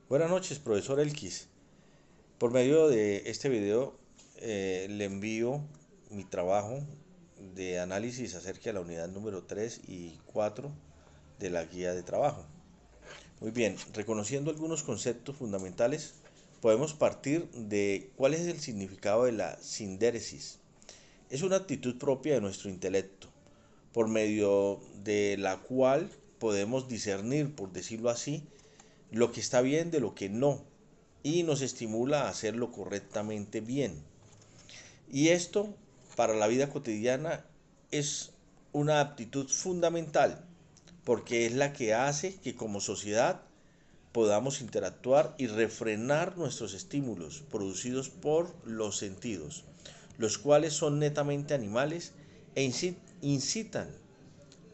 Buenas noches, profesor Elkis. Por medio de este video le envío mi trabajo de análisis acerca de la unidad número 3 y 4 de la guía de trabajo. Muy bien, reconociendo algunos conceptos fundamentales, podemos partir de cuál es el significado de la sindéresis. Es una actitud propia de nuestro intelecto, por medio de la cual podemos discernir, por decirlo así, lo que está bien de lo que no, y nos estimula a hacerlo correctamente bien. Y esto para la vida cotidiana es una aptitud fundamental porque es la que hace que como sociedad podamos interactuar y refrenar nuestros estímulos producidos por los sentidos, los cuales son netamente animales e incitan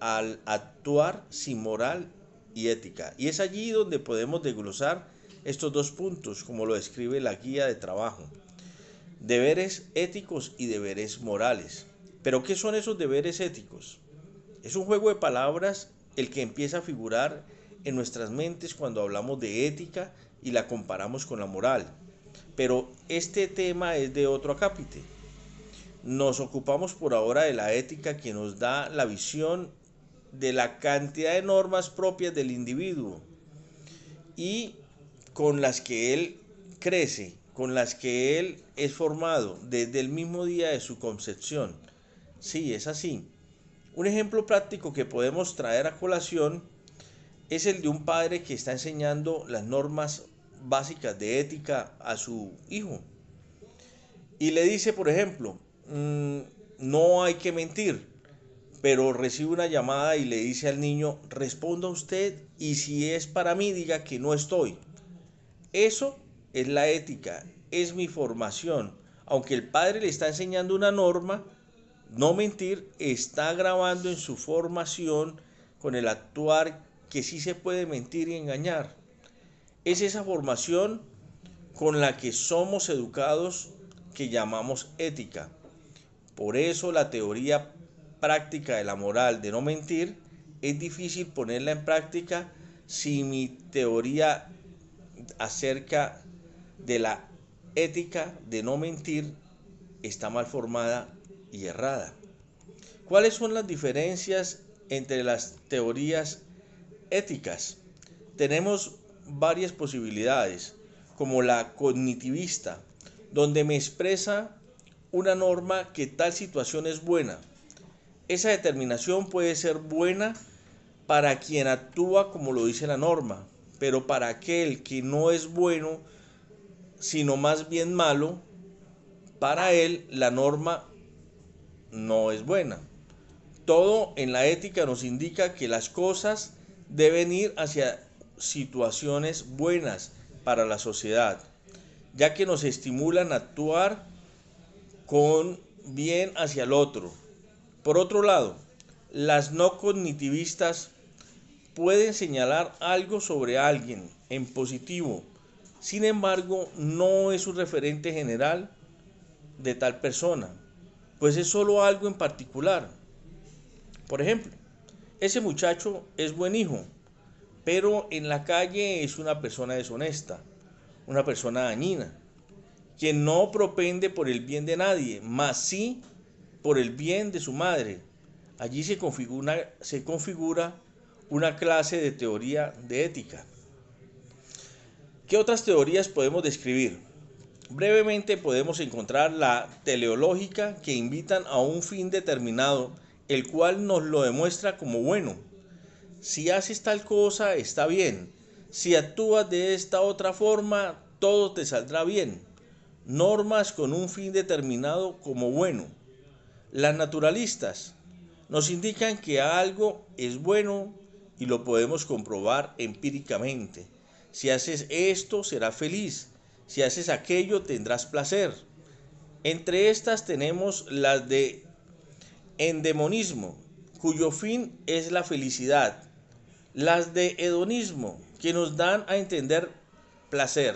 al actuar sin moral y ética. Y es allí donde podemos desglosar estos dos puntos, como lo describe la guía de trabajo. Deberes éticos y deberes morales. ¿Pero qué son esos deberes éticos? Es un juego de palabras el que empieza a figurar en nuestras mentes cuando hablamos de ética y la comparamos con la moral. Pero este tema es de otro acápite. Nos ocupamos por ahora de la ética que nos da la visión de la cantidad de normas propias del individuo y con las que él crece, con las que él es formado desde el mismo día de su concepción. Sí, es así. Un ejemplo práctico que podemos traer a colación es el de un padre que está enseñando las normas básicas de ética a su hijo. Y le dice, por ejemplo, no hay que mentir, pero recibe una llamada y le dice al niño, responda usted y si es para mí diga que no estoy. Eso es la ética, es mi formación. Aunque el padre le está enseñando una norma, no mentir está grabando en su formación con el actuar que sí se puede mentir y engañar. Es esa formación con la que somos educados que llamamos ética. Por eso la teoría práctica de la moral de no mentir es difícil ponerla en práctica si mi teoría acerca de la ética de no mentir está mal formada y errada. ¿Cuáles son las diferencias entre las teorías éticas? Tenemos varias posibilidades, como la cognitivista, donde me expresa una norma que tal situación es buena. Esa determinación puede ser buena para quien actúa como lo dice la norma, pero para aquel que no es bueno, sino más bien malo, para él la norma no es buena. Todo en la ética nos indica que las cosas deben ir hacia situaciones buenas para la sociedad, ya que nos estimulan a actuar con bien hacia el otro. Por otro lado, las no cognitivistas pueden señalar algo sobre alguien en positivo, sin embargo, no es un referente general de tal persona, pues es solo algo en particular. Por ejemplo, ese muchacho es buen hijo, pero en la calle es una persona deshonesta, una persona dañina, quien no propende por el bien de nadie, mas sí por el bien de su madre. Allí se configura una clase de teoría de ética. ¿Qué otras teorías podemos describir? Brevemente podemos encontrar la teleológica, que invitan a un fin determinado, el cual nos lo demuestra como bueno. Si haces tal cosa, está bien. Si actúas de esta otra forma, todo te saldrá bien. Normas con un fin determinado como bueno. Las naturalistas nos indican que algo es bueno y lo podemos comprobar empíricamente. Si haces esto, serás feliz. Si haces aquello, tendrás placer. Entre estas tenemos las de endemonismo, cuyo fin es la felicidad. Las de hedonismo, que nos dan a entender placer.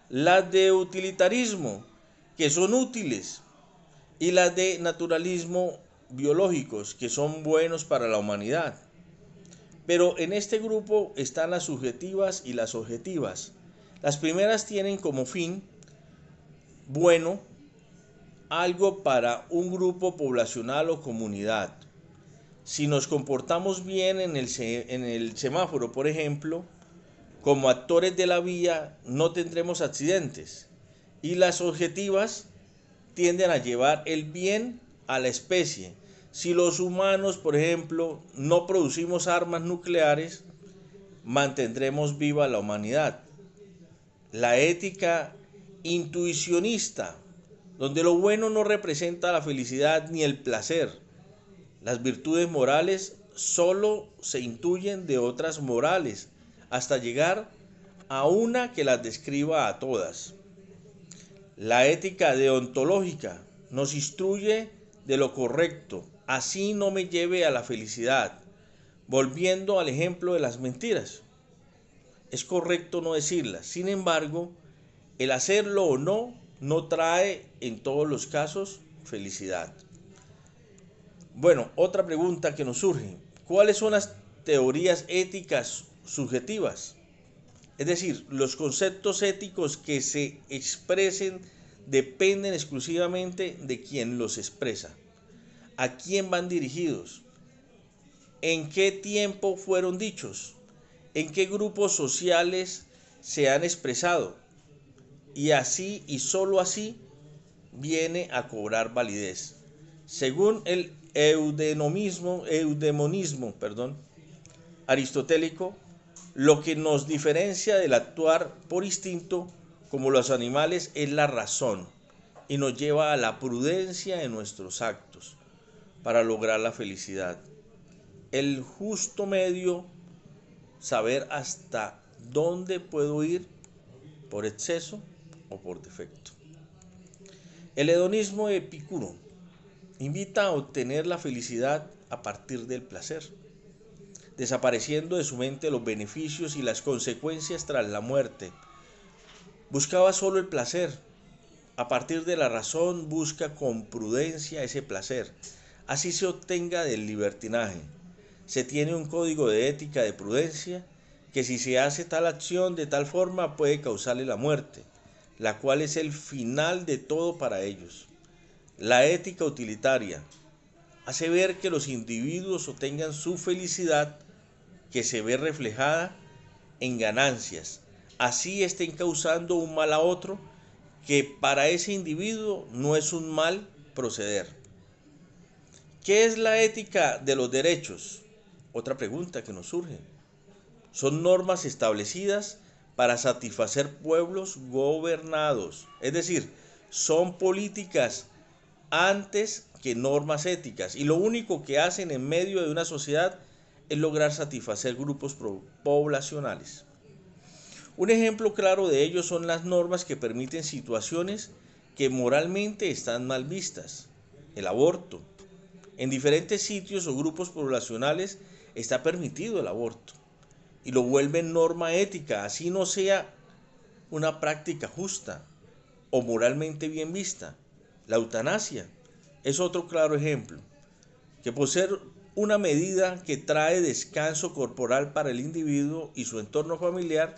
Las de utilitarismo, que son útiles. Y las de naturalismo biológicos, que son buenos para la humanidad. Pero en este grupo están las subjetivas y las objetivas. Las primeras tienen como fin bueno algo para un grupo poblacional o comunidad. Si nos comportamos bien en el semáforo, por ejemplo, como actores de la vía, no tendremos accidentes. Y las objetivas tienden a llevar el bien a la especie. Si los humanos, por ejemplo, no producimos armas nucleares, mantendremos viva la humanidad. La ética intuicionista, donde lo bueno no representa la felicidad ni el placer. Las virtudes morales solo se intuyen de otras morales, hasta llegar a una que las describa a todas. La ética deontológica nos instruye de lo correcto, así no me lleve a la felicidad. Volviendo al ejemplo de las mentiras, es correcto no decirlas. Sin embargo, el hacerlo o no trae en todos los casos felicidad. Bueno, otra pregunta que nos surge: ¿cuáles son las teorías éticas subjetivas? Es decir, los conceptos éticos que se expresen dependen exclusivamente de quien los expresa. ¿A quién van dirigidos? ¿En qué tiempo fueron dichos? ¿En qué grupos sociales se han expresado? Y así y sólo así viene a cobrar validez. Según el eudemonismo aristotélico, lo que nos diferencia del actuar por instinto como los animales es la razón y nos lleva a la prudencia en nuestros actos para lograr la felicidad. El justo medio, saber hasta dónde puedo ir por exceso o por defecto. El hedonismo epicuro invita a obtener la felicidad a partir del placer, desapareciendo de su mente los beneficios y las consecuencias tras la muerte. Buscaba solo el placer. A partir de la razón busca con prudencia ese placer. Así se obtenga del libertinaje. Se tiene un código de ética de prudencia que si se hace tal acción de tal forma puede causarle la muerte, la cual es el final de todo para ellos. La ética utilitaria hace ver que los individuos obtengan su felicidad, que se ve reflejada en ganancias, así estén causando un mal a otro, que para ese individuo no es un mal proceder. ¿Qué es la ética de los derechos? Otra pregunta que nos surge. Son normas establecidas para satisfacer pueblos gobernados, es decir, son políticas antes que normas éticas, y lo único que hacen en medio de una sociedad es lograr satisfacer grupos poblacionales. Un ejemplo claro de ello son las normas que permiten situaciones que moralmente están mal vistas. El aborto. En diferentes sitios o grupos poblacionales está permitido el aborto y lo vuelven norma ética, así no sea una práctica justa o moralmente bien vista. La eutanasia es otro claro ejemplo, que por ser una medida que trae descanso corporal para el individuo y su entorno familiar,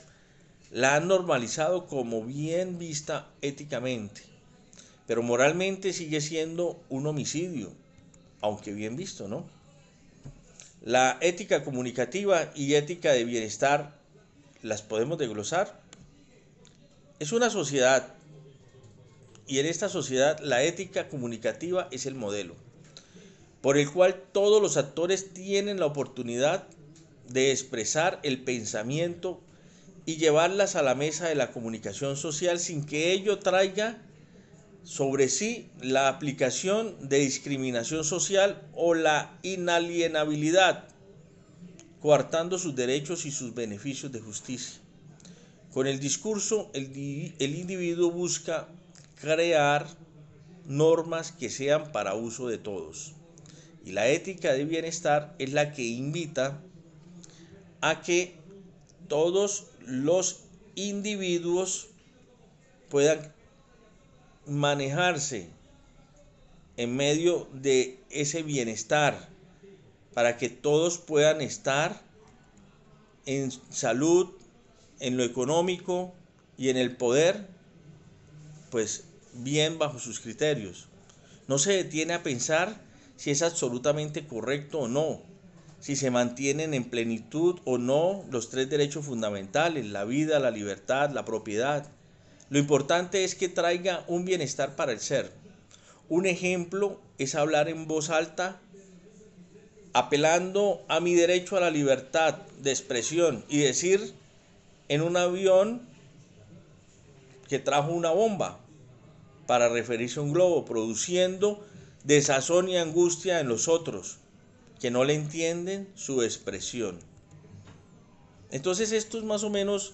la han normalizado como bien vista éticamente, pero moralmente sigue siendo un homicidio, aunque bien visto, ¿no? La ética comunicativa y ética de bienestar, ¿las podemos desglosar? Es una sociedad, y en esta sociedad la ética comunicativa es el modelo, por el cual todos los actores tienen la oportunidad de expresar el pensamiento y llevarlas a la mesa de la comunicación social sin que ello traiga sobre sí la aplicación de discriminación social o la inalienabilidad, coartando sus derechos y sus beneficios de justicia. Con el discurso, el individuo busca crear normas que sean para uso de todos. Y la ética de bienestar es la que invita a que todos los individuos puedan manejarse en medio de ese bienestar, para que todos puedan estar en salud, en lo económico, y en el poder, pues bien bajo sus criterios. No se detiene a pensar si es absolutamente correcto o no, si se mantienen en plenitud o no los tres derechos fundamentales: la vida, la libertad, la propiedad. Lo importante es que traiga un bienestar para el ser. Un ejemplo es hablar en voz alta, apelando a mi derecho a la libertad de expresión, y decir en un avión que trajo una bomba para referirse a un globo, produciendo desazón y angustia en los otros que no le entienden su expresión. Entonces esto es más o menos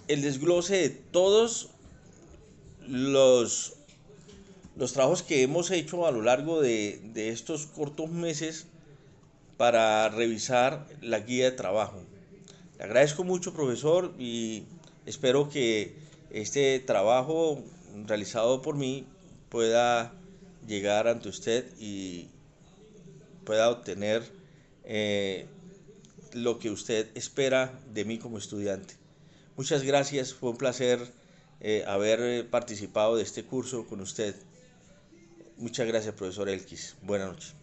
el desglose de todos los, los trabajos que hemos hecho a lo largo de estos cortos meses para revisar la guía de trabajo. Le agradezco mucho, profesor, y espero que este trabajo realizado por mí pueda llegar ante usted y pueda obtener eh, lo que usted espera de mí como estudiante. Muchas gracias, fue un placer haber participado de este curso con usted. Muchas gracias, profesor Elkis. Buenas noches.